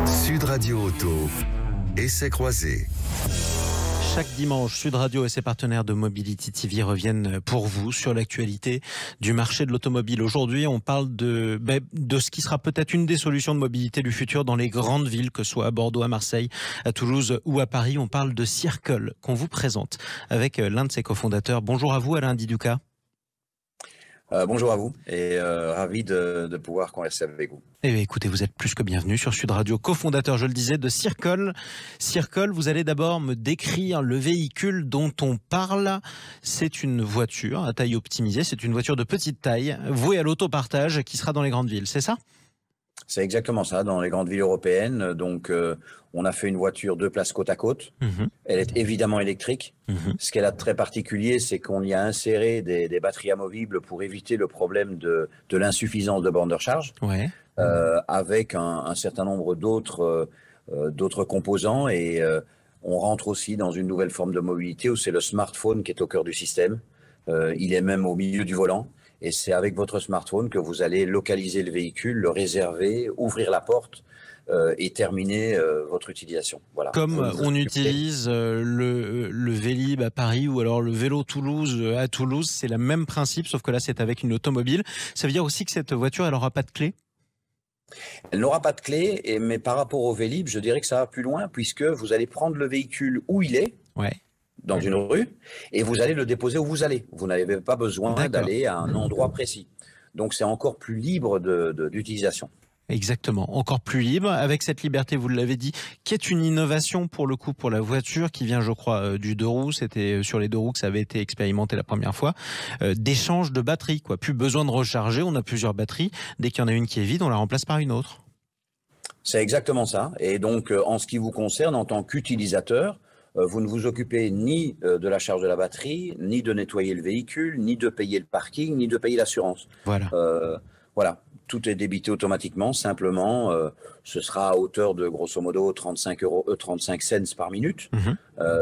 Sud Radio Auto, essai croisé. Chaque dimanche, Sud Radio et ses partenaires de Mobility TV reviennent pour vous sur l'actualité du marché de l'automobile. Aujourd'hui, on parle de ce qui sera peut-être une des solutions de mobilité du futur dans les grandes villes, que ce soit à Bordeaux, à Marseille, à Toulouse ou à Paris. On parle de Circle, qu'on vous présente avec l'un de ses cofondateurs. Bonjour à vous, Alain Di-Duca. Bonjour à vous et ravi de pouvoir converser avec vous. Eh bien, écoutez, vous êtes plus que bienvenue sur Sud Radio, cofondateur, je le disais, de Circle. Circle, vous allez d'abord me décrire le véhicule dont on parle. C'est une voiture à taille optimisée, c'est une voiture de petite taille, vouée à l'autopartage qui sera dans les grandes villes, c'est ça ? C'est exactement ça, dans les grandes villes européennes. Donc, on a fait une voiture 2 places côte à côte. Elle est évidemment électrique. Ce qu'elle a de très particulier, c'est qu'on y a inséré des batteries amovibles pour éviter le problème de l'insuffisance de bornes de recharge, avec un certain nombre d'autres composants. Et on rentre aussi dans une nouvelle forme de mobilité où c'est le smartphone qui est au cœur du système. Il est même au milieu du volant. Et c'est avec votre smartphone que vous allez localiser le véhicule, le réserver, ouvrir la porte et terminer votre utilisation. Voilà. Comme on utilise le Vélib à Paris ou alors le vélo Toulouse à Toulouse, c'est le même principe, sauf que là c'est avec une automobile. Ça veut dire aussi que cette voiture, elle n'aura pas de clé ? Elle n'aura pas de clé, mais par rapport au Vélib, je dirais que ça va plus loin, puisque vous allez prendre le véhicule où il est. Dans une rue, et vous allez le déposer où vous allez. Vous n'avez pas besoin d'aller à un endroit précis. Donc c'est encore plus libre d'utilisation. Exactement, encore plus libre, avec cette liberté, vous l'avez dit, qui est une innovation pour le coup pour la voiture, qui vient je crois du 2 roues, c'était sur les 2 roues que ça avait été expérimenté la première fois, d'échange de batteries, quoi. Plus besoin de recharger, on a plusieurs batteries, dès qu'il y en a une qui est vide, on la remplace par une autre. C'est exactement ça, et donc en ce qui vous concerne, en tant qu'utilisateur, vous ne vous occupez ni de la charge de la batterie, ni de nettoyer le véhicule, ni de payer le parking, ni de payer l'assurance. Voilà, tout est débité automatiquement. Simplement, ce sera à hauteur de grosso modo 35 cents par minute.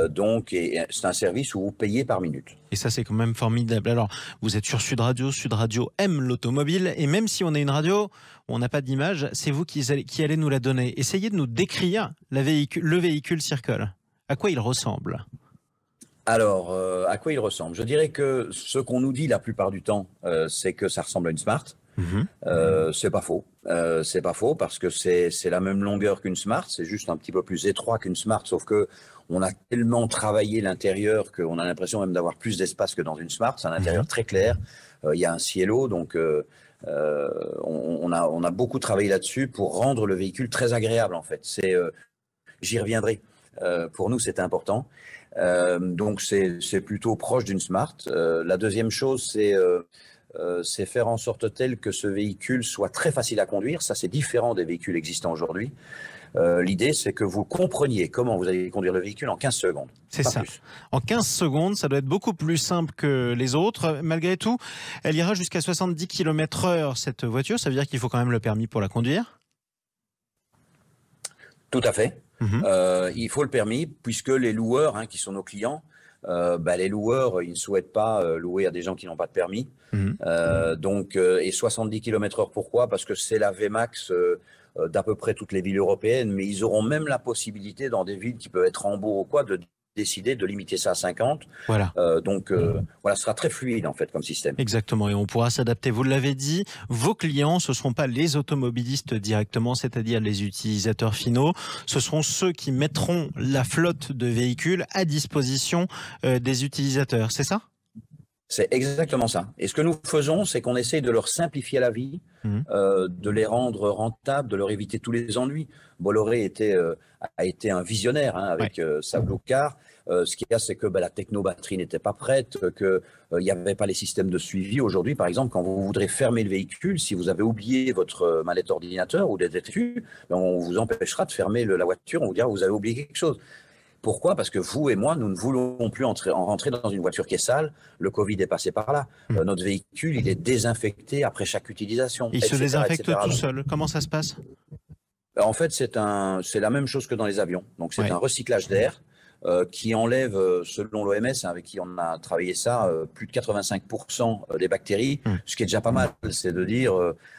Donc, c'est un service où vous payez par minute. Et ça, c'est quand même formidable. Alors, vous êtes sur Sud Radio. Sud Radio aime l'automobile. Et même si on est une radio, on n'a pas d'image, c'est vous qui allez nous la donner. Essayez de nous décrire le véhicule Circle. À quoi il ressemble ? Alors, à quoi il ressemble ? Je dirais que ce qu'on nous dit la plupart du temps, c'est que ça ressemble à une Smart. C'est pas faux. C'est pas faux parce que c'est la même longueur qu'une Smart. C'est juste un petit peu plus étroit qu'une Smart, sauf que on a tellement travaillé l'intérieur qu'on a l'impression même d'avoir plus d'espace que dans une Smart. C'est un intérieur très clair. Il y a un cielo, donc on a beaucoup travaillé là-dessus pour rendre le véhicule très agréable en fait. J'y reviendrai. Pour nous, c'est important. Donc, c'est plutôt proche d'une Smart. La deuxième chose, c'est faire en sorte telle que ce véhicule soit très facile à conduire. Ça, c'est différent des véhicules existants aujourd'hui. L'idée, c'est que vous compreniez comment vous allez conduire le véhicule en 15 secondes. C'est ça. Plus. En 15 secondes, ça doit être beaucoup plus simple que les autres. Malgré tout, elle ira jusqu'à 70 km/h, cette voiture. Ça veut dire qu'il faut quand même le permis pour la conduire ? Tout à fait. Il faut le permis puisque les loueurs qui sont nos clients, les loueurs, ils ne souhaitent pas louer à des gens qui n'ont pas de permis. Et 70 km/h, pourquoi ? Parce que c'est la Vmax d'à peu près toutes les villes européennes, mais ils auront même la possibilité dans des villes qui peuvent être Hambourg ou quoi, de décider de limiter ça à 50. Voilà, ce sera très fluide en fait comme système. Exactement, et on pourra s'adapter. Vous l'avez dit, vos clients, ce ne seront pas les automobilistes directement, c'est-à-dire les utilisateurs finaux. Ce seront ceux qui mettront la flotte de véhicules à disposition des utilisateurs, c'est ça ? C'est exactement ça. Et ce que nous faisons, c'est qu'on essaye de leur simplifier la vie, de les rendre rentables, de leur éviter tous les ennuis. Bolloré a été un visionnaire avec sa Blue Car. Ce qu'il y a, c'est que la technobatterie n'était pas prête, qu'il n'y avait pas les systèmes de suivi. Aujourd'hui, par exemple, quand vous voudrez fermer le véhicule, si vous avez oublié votre mallette ordinateur ou des têtus, on vous empêchera de fermer la voiture, on vous dira que vous avez oublié quelque chose. Pourquoi ? Parce que vous et moi, nous ne voulons plus rentrer dans une voiture qui est sale. Le Covid est passé par là. Notre véhicule, il est désinfecté après chaque utilisation. Il se désinfecte tout seul. Comment ça se passe ? En fait, c'est la même chose que dans les avions. Donc, c'est un recyclage d'air. qui enlève, selon l'OMS, avec qui on a travaillé ça, plus de 85% des bactéries, ce qui est déjà pas mal. C'est de dire,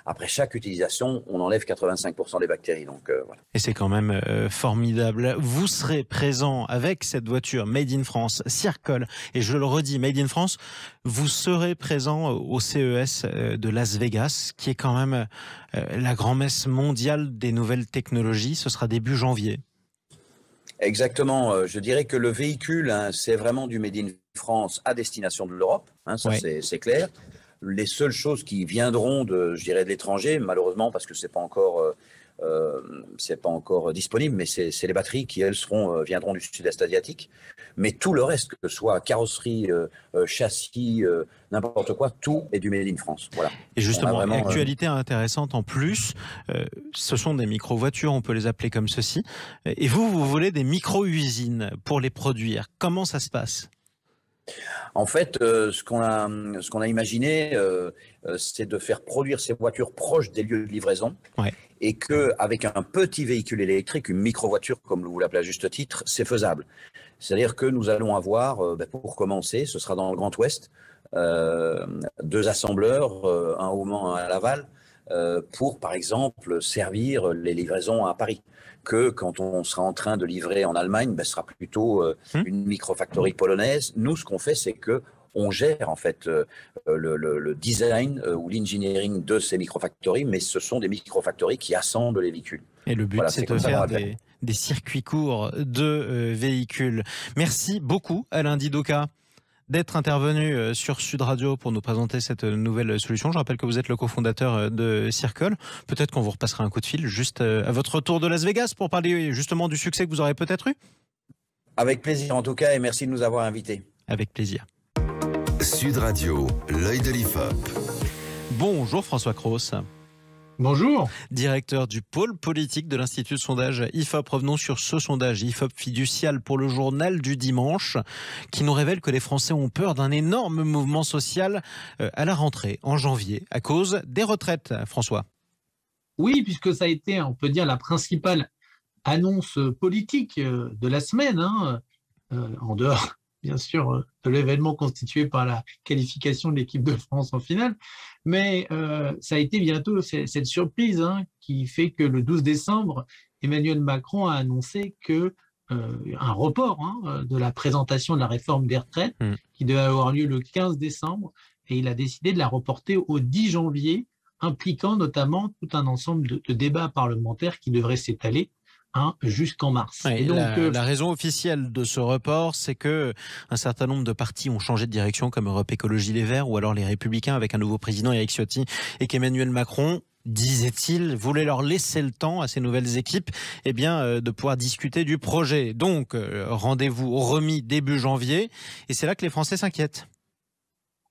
après chaque utilisation, on enlève 85% des bactéries. Donc, voilà. Et c'est quand même formidable. Vous serez présent avec cette voiture Made in France, Circle, et je le redis, Made in France, vous serez présent au CES de Las Vegas, qui est quand même la grand-messe mondiale des nouvelles technologies. Ce sera début janvier. Exactement. Je dirais que le véhicule, hein, c'est vraiment du Made in France à destination de l'Europe. Hein, ça, c'est clair. Les seules choses qui viendront de l'étranger, malheureusement, parce que c'est pas encore disponible, mais c'est les batteries qui, elles, viendront du sud-est asiatique. Mais tout le reste, que ce soit carrosserie, châssis, n'importe quoi, tout est du Made in France. Voilà. Et justement, une actualité intéressante en plus, ce sont des micro-voitures, on peut les appeler comme ceci. Et vous voulez des micro-usines pour les produire. Comment ça se passe ? En fait, ce qu'on a imaginé, c'est de faire produire ces voitures proches des lieux de livraison, et qu'avec un petit véhicule électrique, une micro-voiture, comme vous l'appelez à juste titre, c'est faisable. C'est-à-dire que nous allons avoir, pour commencer, ce sera dans le Grand Ouest, 2 assembleurs, un au Mans, un à Laval, pour, par exemple, servir les livraisons à Paris. Que quand on sera en train de livrer en Allemagne, ce sera plutôt une microfactory polonaise. Nous, ce qu'on fait, c'est que on gère en fait le design ou l'engineering de ces microfactories, mais ce sont des microfactories qui assemblent les véhicules. Et le but, voilà, c'est de faire des circuits courts de véhicules. Merci beaucoup, Alain Didoka, d'être intervenu sur Sud Radio pour nous présenter cette nouvelle solution. Je rappelle que vous êtes le cofondateur de Circle. Peut-être qu'on vous repassera un coup de fil juste à votre retour de Las Vegas pour parler justement du succès que vous aurez peut-être eu. Avec plaisir en tout cas, et merci de nous avoir invités. Avec plaisir. Sud Radio, l'œil de l'IFOP. Bonjour François Cros. Bonjour. Directeur du pôle politique de l'Institut de sondage IFOP. Revenons sur ce sondage IFOP fiducial pour le journal du dimanche qui nous révèle que les Français ont peur d'un énorme mouvement social à la rentrée en janvier à cause des retraites. François. Oui, puisque ça a été, on peut dire, la principale annonce politique de la semaine, en dehors, bien sûr, de l'événement constitué par la qualification de l'équipe de France en finale. Mais ça a été bientôt cette surprise qui fait que le 12 décembre, Emmanuel Macron a annoncé un report de la présentation de la réforme des retraites qui devait avoir lieu le 15 décembre et il a décidé de la reporter au 10 janvier, impliquant notamment tout un ensemble de débats parlementaires qui devraient s'étaler jusqu'en mars. Et donc, la raison officielle de ce report, c'est que un certain nombre de partis ont changé de direction, comme Europe Écologie Les Verts ou alors les Républicains avec un nouveau président, Éric Ciotti, et qu'Emmanuel Macron, disait-il, voulait leur laisser le temps à ces nouvelles équipes de pouvoir discuter du projet. Donc, rendez-vous remis début janvier, et c'est là que les Français s'inquiètent.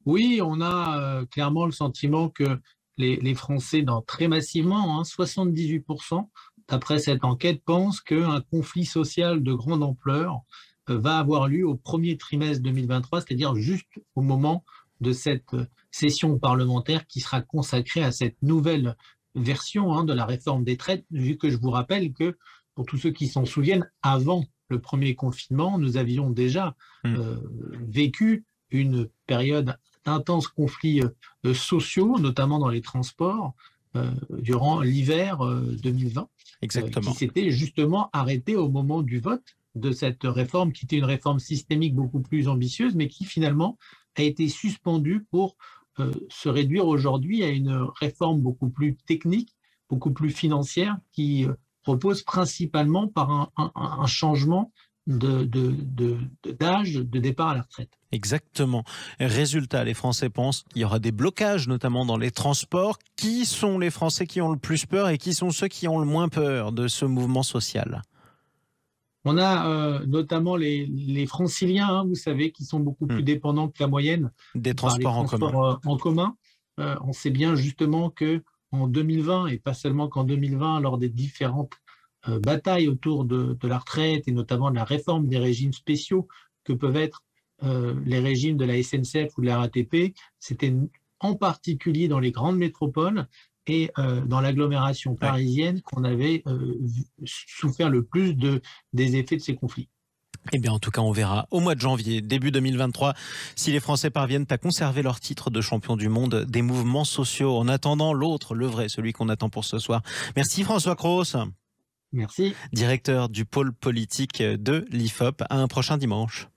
Oui, on a clairement le sentiment que les Français, très massivement, 78%, d'après cette enquête, pensent qu'un conflit social de grande ampleur va avoir lieu au premier trimestre 2023, c'est-à-dire juste au moment de cette session parlementaire qui sera consacrée à cette nouvelle version de la réforme des retraites, vu que je vous rappelle que, pour tous ceux qui s'en souviennent, avant le premier confinement, nous avions déjà vécu une période d'intenses conflits sociaux, notamment dans les transports, durant l'hiver 2020. Exactement. Qui s'était justement arrêté au moment du vote de cette réforme, qui était une réforme systémique beaucoup plus ambitieuse, mais qui finalement a été suspendue pour se réduire aujourd'hui à une réforme beaucoup plus technique, beaucoup plus financière, qui repose principalement par un changement d'âge de départ à la retraite. Exactement. Résultat, les Français pensent qu'il y aura des blocages, notamment dans les transports. Qui sont les Français qui ont le plus peur et qui sont ceux qui ont le moins peur de ce mouvement social ? On a notamment les franciliens, vous savez, qui sont beaucoup plus dépendants que la moyenne des transports en commun. On sait bien justement qu'en 2020, et pas seulement qu'en 2020, lors des différentes bataille autour de la retraite et notamment de la réforme des régimes spéciaux que peuvent être les régimes de la SNCF ou de la RATP, c'était en particulier dans les grandes métropoles et dans l'agglomération parisienne qu'on avait souffert le plus des effets de ces conflits. Eh bien, en tout cas, on verra au mois de janvier, début 2023, si les Français parviennent à conserver leur titre de champion du monde des mouvements sociaux. En attendant, l'autre, le vrai, celui qu'on attend pour ce soir. Merci François Cros. Merci. Directeur du pôle politique de l'IFOP. À un prochain dimanche.